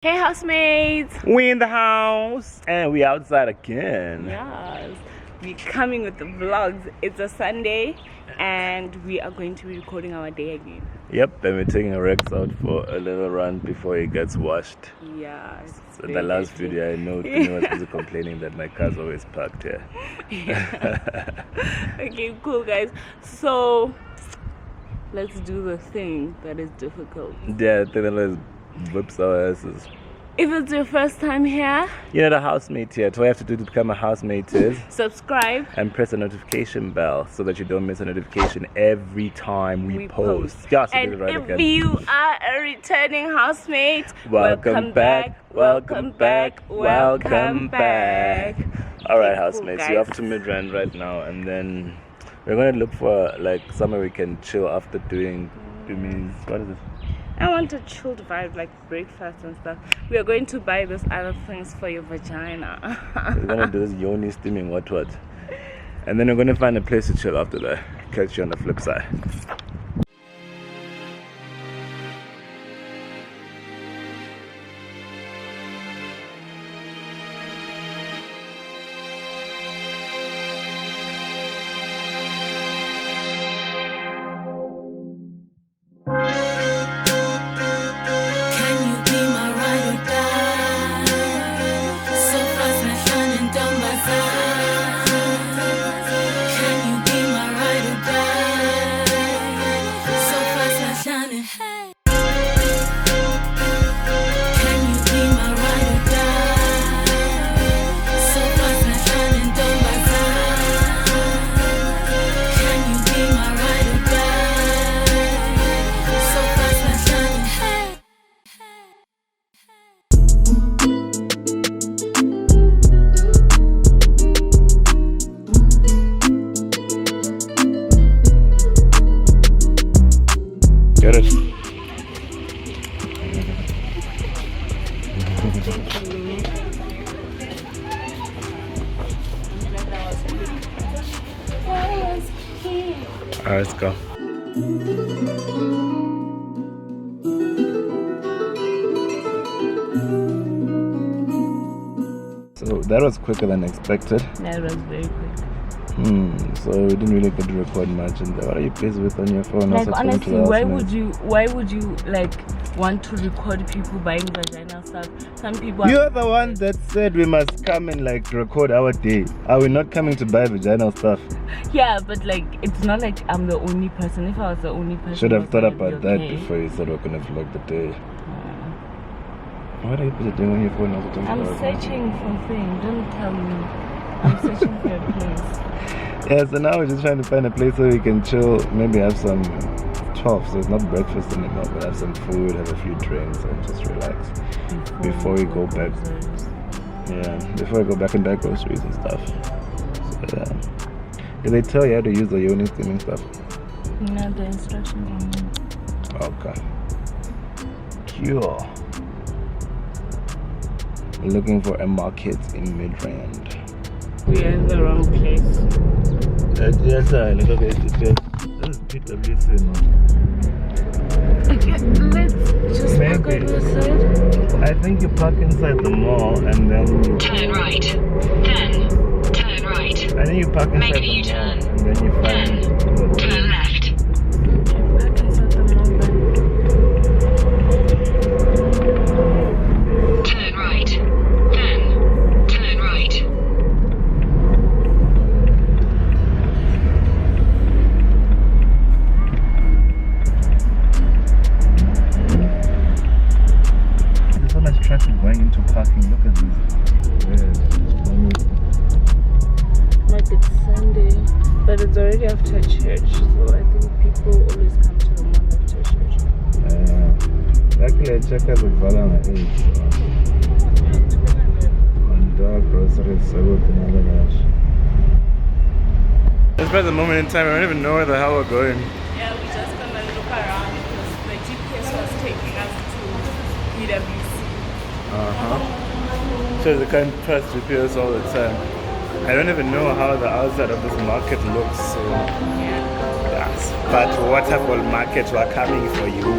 Hey housemates! We in the house and we outside again. Yes, we're coming with the vlogs. It's a Sunday and we are going to be recording our day again. Yep, and we're taking Rex out for a little run before he gets washed. Yeah. So the last video I know Ngwenyas was complaining that my car's always parked here. Yeah. Okay, cool guys. So let's do the thing that is difficult. Yeah, the thing that always whips our asses. If it's your first time here, you're not a housemate yet. What you have to do to become a housemate is subscribe and press the notification bell so that you don't miss a notification every time we post. Just and right if again. You are a returning housemate, welcome back. Welcome back. Alright housemates, we're off to Midrand right now and then we're going to look for like somewhere we can chill after doing what is it? I want a chilled vibe, like breakfast and stuff. We are going to buy those other things for your vagina. We're going to do this yoni steaming what. And then we're going to find a place to chill after that. Catch you on the flip side. Get it. Alright, let's go. So that was quicker than expected. That was very quick. So we didn't really get to record much. And what are you busy with on your phone? Like honestly, why would you like want to record people buying vaginal stuff? Some people. You're the one that said we must come and like record our day. Are we not coming to buy vaginal stuff? Yeah, but like it's not like I'm the only person. If I was the only person, should have thought about that before you said we're gonna vlog the day. What are you doing on your phone? I'm searching for things. Don't tell me. I'm searching for a place. Yeah, so now we're just trying to find a place where we can chill, maybe have some 12, so it's not breakfast anymore, but have some food, have a few drinks, and just relax before we go back. Yeah, before we go back and buy groceries and stuff. So, yeah. Did they tell you how to use the yoni steaming stuff? No, the instructions on okay. Cool. Looking for a market in Midrand. We are in the wrong place. Yes, sir. Look at it. This is PWC, no? Okay, let's just park on the side. I think you park inside the mall and then you turn right. Then turn right. I think you park inside Make a the U-turn. mall and then you find turn left. Park inside the mall then. Turn right. Then turn right. There's so much traffic going into parking. Look at this. Like it's Sunday, but it's already after church, so I think people always come to the mall after church. Luckily, I checked out the Valana 8. On dark groceries, so good to know that. Just by the moment in time, I don't even know where the hell we're going. Yeah, we just come and look around because the GPS was taking us to PWC. So they can't trust GPS all the time. I don't even know how the outside of this market looks. So yes, but Waterfall Market, we're coming for you.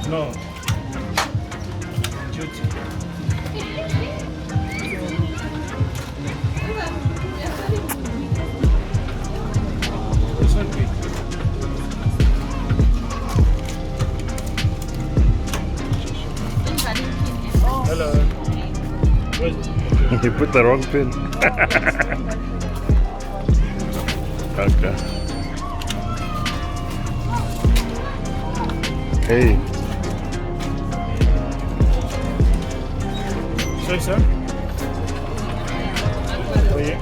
No. Duty. This one big. Hello. Where's it? You put the wrong pin. Okay. Hey. Sorry, sir? Oh, yeah.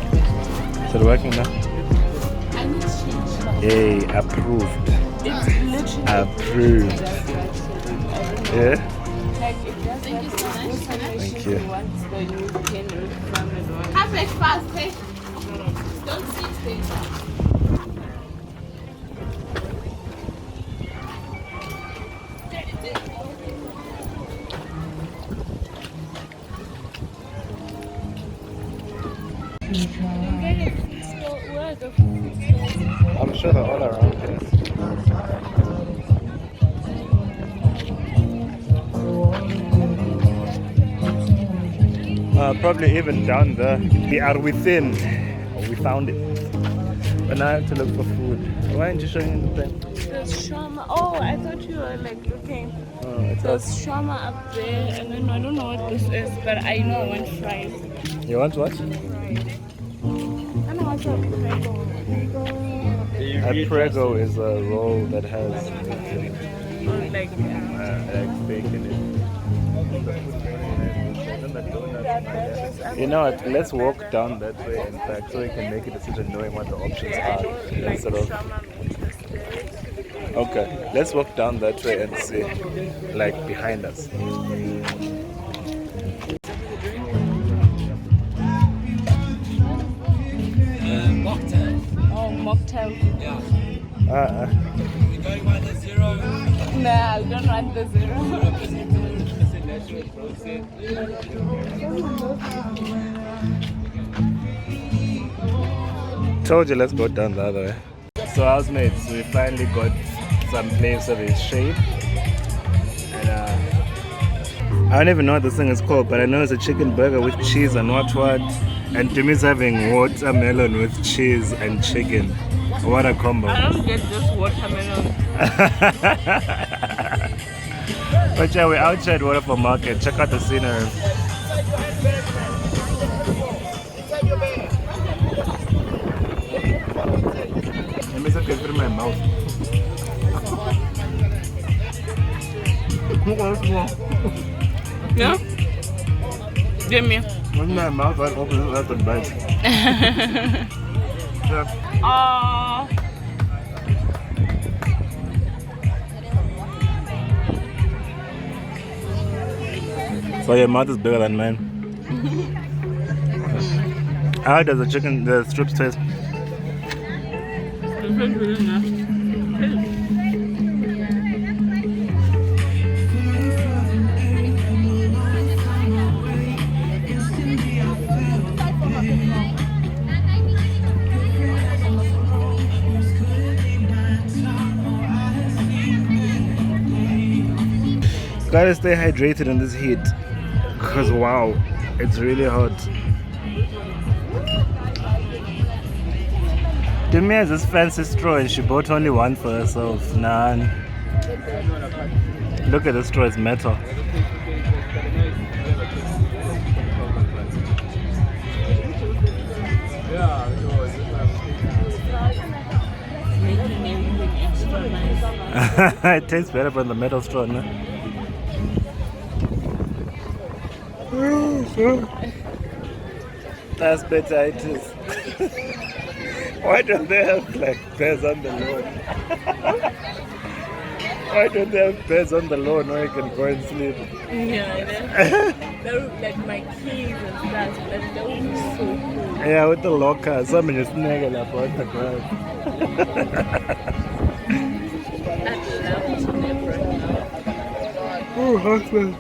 Is it working now? I need change. Hey, approved. It's literally Approved. Yeah? like it does. Thank you so much. Thank you. Once the new pin refunded one. Have it fast, eh? Don't sit there. I'm sure they're all around here. Probably even down there. We are within. We found it. But now I have to look for food. Why aren't you showing me the thing? There's shawarma. Oh, I thought you were like looking. Oh, it's There's us. shawarma up there, and then I don't know what this is, but I know I want fries. You want what? I don't know what's a prego. A prego is a roll that has Or like egg bacon in it. You know what? Let's walk down that way in fact so we can make a decision knowing what the options are. like Instead of shawarma I'm interested. okay, let's walk down that way and see like behind us. Oh, mocktail. We're going by the zero. Nah, I don't want the zero. Natural process. Told you, let's go down the other way. So housemates, we finally got some place of its shape. And I don't even know what this thing is called, but I know it's a chicken burger with cheese and what. And Timmy's having watermelon with cheese and chicken. What a combo. I don't get this watermelon. But yeah, we're outside Waterfall Market. Check out the scenery. Let me just get through my mouth. Yeah? Give me. When my mouth was open, it was bite. Yeah. Oh. So your mouth is bigger than mine. How does the strips taste? This is really nice. Gotta stay hydrated in this heat. Because wow, it's really hot. Demi has this fancy straw and she bought only one for herself. Nah. Look at the straw, it's metal. Making everything extra nice. It tastes better from the metal straw, no? That's betitis. Why don't they have like bears on the lawn? Why don't they have bears on the lawn where you can go and sleep? Yeah, they're like my keys and stuff, but they would be so cool. Yeah, with the locker, some just snuggle up on the ground. I'd love to live right now. Oh, husband.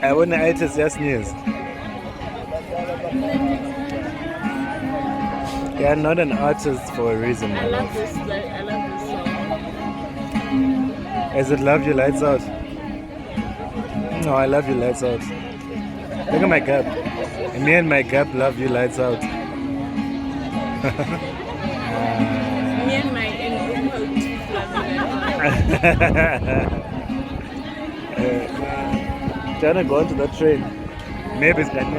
I want to eat it just news. You're not an artist for a reason, my I love love. this, like, I love this song. Is it love you lights out? No, I love you lights out. Look at my gap. Me and my gap love you lights out. Me and my in-group teeth Trying to go onto that train. Maybe it's like me.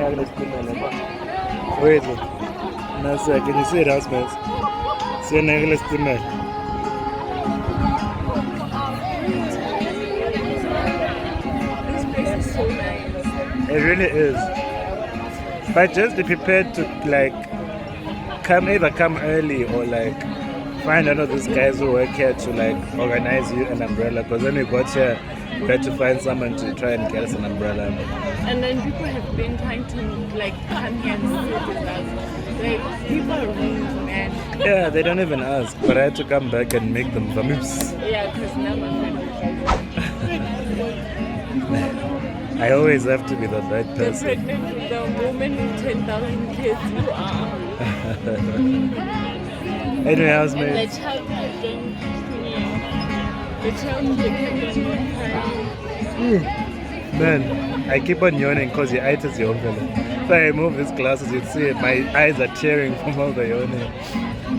Wait. No, sir, can you see it, housemates? See an steamer. This place is so nice. It really is. But just be prepared to like either come early or like find one of these guys who work here to like organize you an umbrella, because when we got here we had to find someone to try and get us an umbrella. And then people have been trying to like come here and sit with us. Like people are rude, man. Yeah, they don't even ask, but I had to come back and make them vamoose. Yeah, because now my friend I always have to be the right is person. pregnant with a woman with 10,000 kids. You are. Anyway, And housemates. the child has done the child kept on Man, I keep on yawning because your eyes is yawning. If I remove these glasses, you'd see it. My eyes are tearing from all the yawning.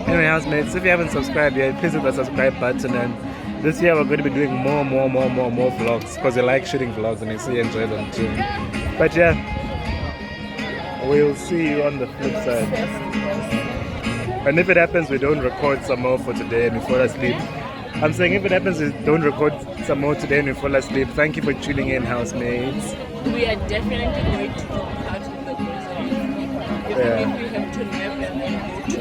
Anyway, housemates, if you haven't subscribed yet, please hit the subscribe button. And this year we're going to be doing more vlogs because we like shooting vlogs and you see you enjoy them too. But yeah, we'll see you on the flip side. And if it happens we don't record some more for today and we fall asleep. I'm saying if it happens we don't record some more today and we fall asleep. Thank you for tuning in, housemates. We are definitely going to do part of the groceries. Even if we have to nap and then go to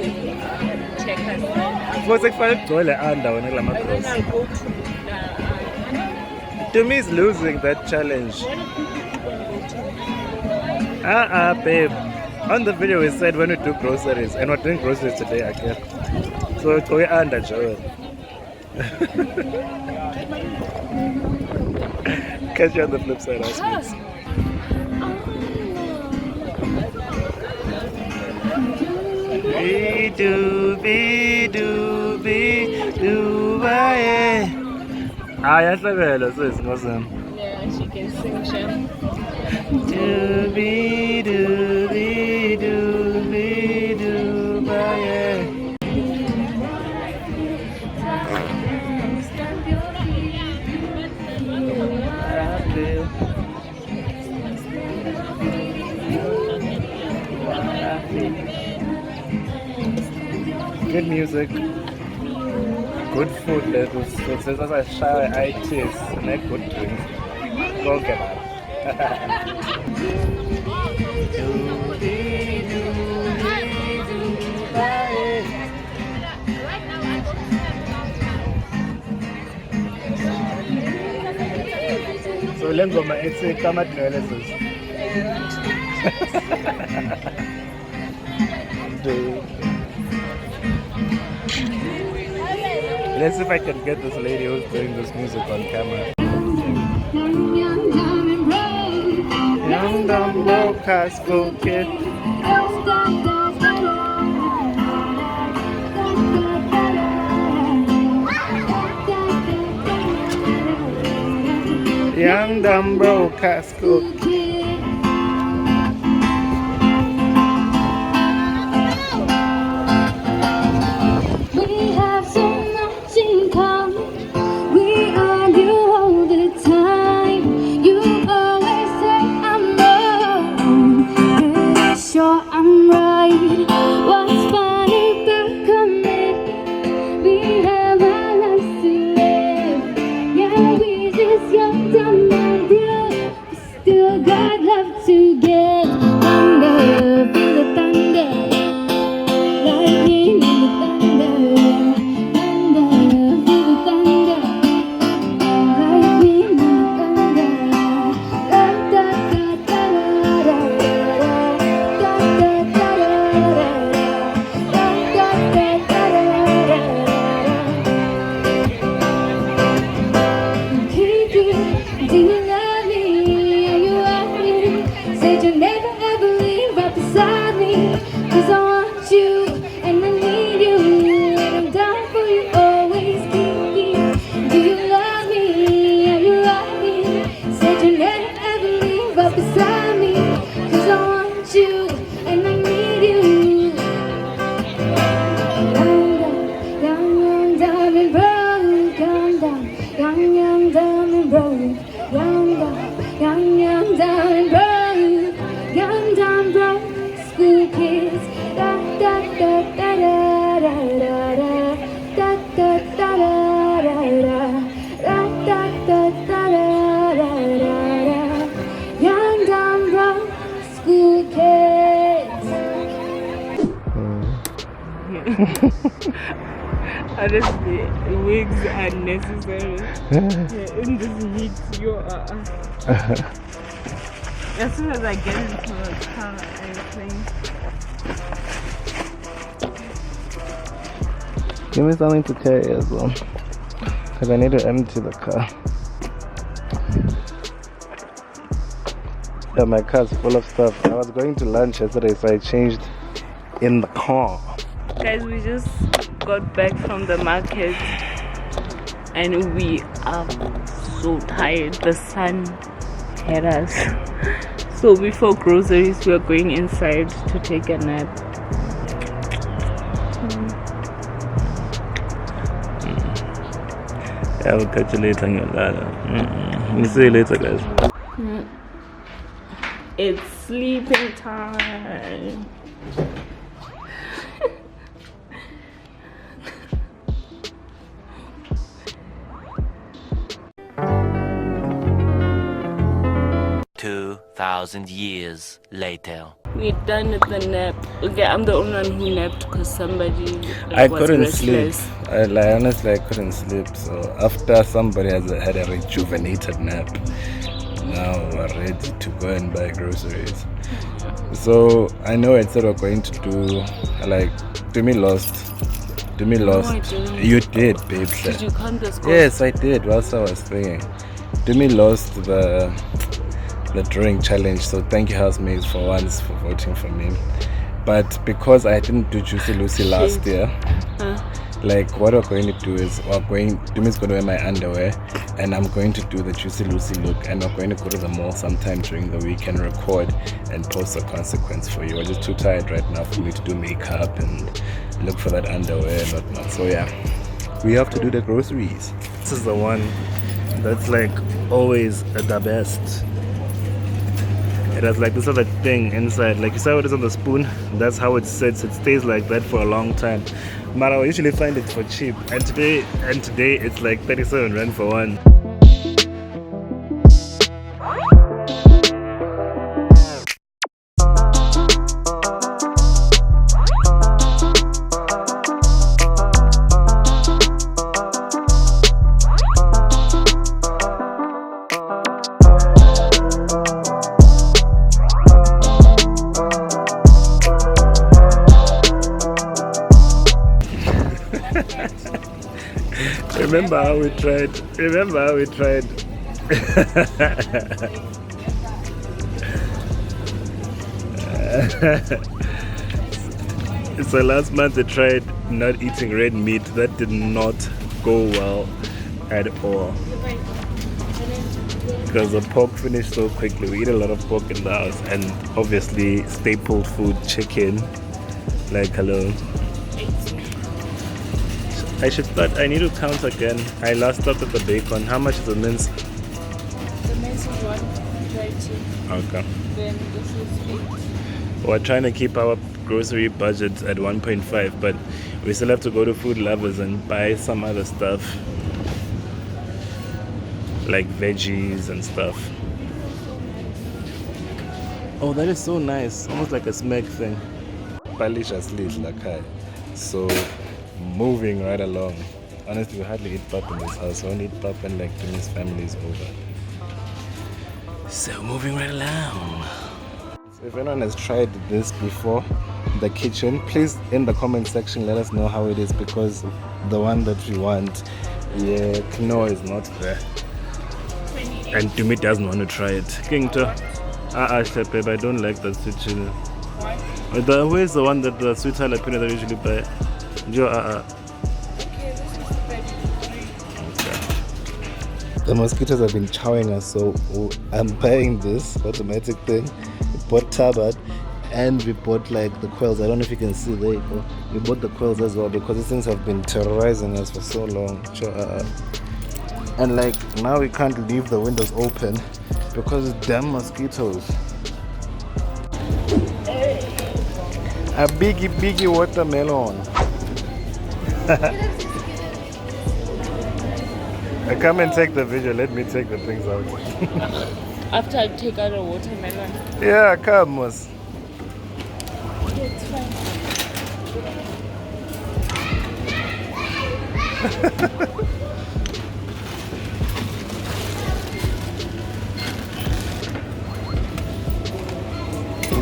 check us out. What's it for? Gole anda wena kula And then macross. I'll go to To me it's losing that challenge. what if people want to go to? Babe. On the video we said when we do groceries, and we're doing groceries today again. So go under Joel. Catch you on the flip side, housemates. Ah, yes, I will. So it's awesome. Yeah, she can sing, Shem. Doobie doobie doobie doobie. Good music, good food levels. So as I shower, I taste and I good drinks. Go get that. So lengoma ethi kamadleleses. Let's see if I can get this lady who's doing this music on camera. Young dumb broke high school kid. Young dumb broke high school kid. We have so much in common. We argue all the time. You always say I'm wrong. Pretty sure I'm right. What's funny about commitment? We have our lives to live. Yeah, we just young, dumb, and broke. We still got love to give. Thunder, feel the thunder. Lightning in the thunder. Thunder, feel the thunder. Lightning in the thunder. Da da da da da da da da da da Kiki, do you love me? And you ask me, said you never ever leave right beside me. 'Cause I want you and I need you, and I'm down for you always, Kiki. Do you love me? down broke, young down broke, young down broke school kids. Da da da da da da da da da da da da da da da. Young down broke school kids. Honestly, wigs are necessary. In this heat, you are. As soon as I get into the car, I think. Give me something to carry as well, because I need to empty the car. Yeah, my car's full of stuff. I was going to lunch yesterday, so I changed in the car. Guys, we just got back from the market and we are so tired. The sun hit us. So before groceries, we are going inside to take a nap. I will catch you later on your ladder. We'll see you later, guys. It's sleeping time. Thousand years later. We're done with the nap. Okay, I'm the only one who napped because somebody I was couldn't restless. sleep. Honestly, I couldn't sleep. So after somebody has had a rejuvenated nap, now we're ready to go and buy groceries. So I know I said we're going to do me lost. No, I didn't. You did, babe. Did you count the scores? Yes, I did. Whilst I was thinking, me lost the drawing challenge. So thank you, Housemates, for once for voting for me. But because I didn't do Juicy Lucy last year, what we're going to do is Dumi's going to wear my underwear and I'm going to do the Juicy Lucy look, and we're going to go to the mall sometime during the week and record and post a consequence for you. I'm just too tired right now for me to do makeup and look for that underwear and whatnot. So yeah, we have to do the groceries. This is the one that's always the best. It has this other thing inside, you saw what is on the spoon. That's how it sits. It stays like that for a long time. But I usually find it for cheap, and today it's 37 rand for one. Remember how we tried? So last month I tried not eating red meat. That did not go well at all, because the pork finished so quickly. We eat a lot of pork in the house, and obviously staple food, chicken. Hello. I need to count again. I last stopped at the bacon. How much is the mince? The mince is 130. Okay. Then this is 8. We're trying to keep our grocery budget at 1.5, but we still have to go to Food Lovers and buy some other stuff, like veggies and stuff. Oh, that is so nice. Almost like a smack thing. So moving right along. Honestly, we hardly eat pap in this house. We only eat pap when Timmy's family is over. So moving right along. So if anyone has tried this before, the kitchen, please in the comment section let us know how it is, because the one that we want, quinoa is not there. And Timmy doesn't want to try it. Babe, I don't like that sweet chili. Why? Where's the one that the sweet jalapeno that we usually buy? Okay, this is 33. The mosquitoes have been chowing us, so I'm buying this automatic thing. We bought tabard and we bought the quails. I don't know if you can see, there you go. We bought the quails as well because these things have been terrorizing us for so long. And like now we can't leave the windows open because it's damn mosquitoes. A biggie watermelon. Come and take the video. Let me take the things out. After I take out a watermelon. Yeah, come, Mos. It's fine.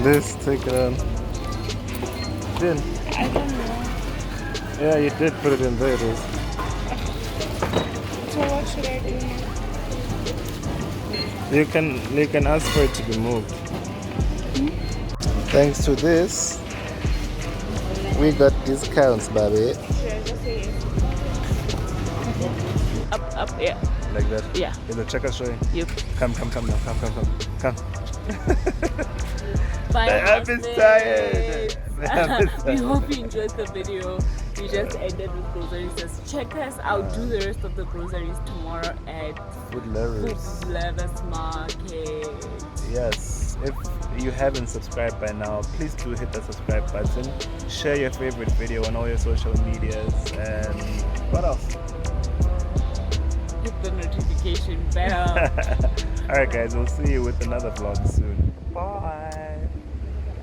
This, take it on. Then. I don't know. Yeah, you did put it in there. It is. So what should I do now? You can ask for it to be moved. Thanks to this, we got discounts, baby. Should I just say it? Up, yeah. Like that? Yeah. Is the checker showing? Yep. Come now. Come. Bye, I'm tired. We hope you enjoyed the video. We just ended with groceries. Just check us out. Do the rest of the groceries tomorrow at Food lovers Market. Yes. If you haven't subscribed by now, please do hit the subscribe button. Share your favorite video on all your social medias. And what else? Hit the notification bell. Alright guys, we'll see you with another vlog soon.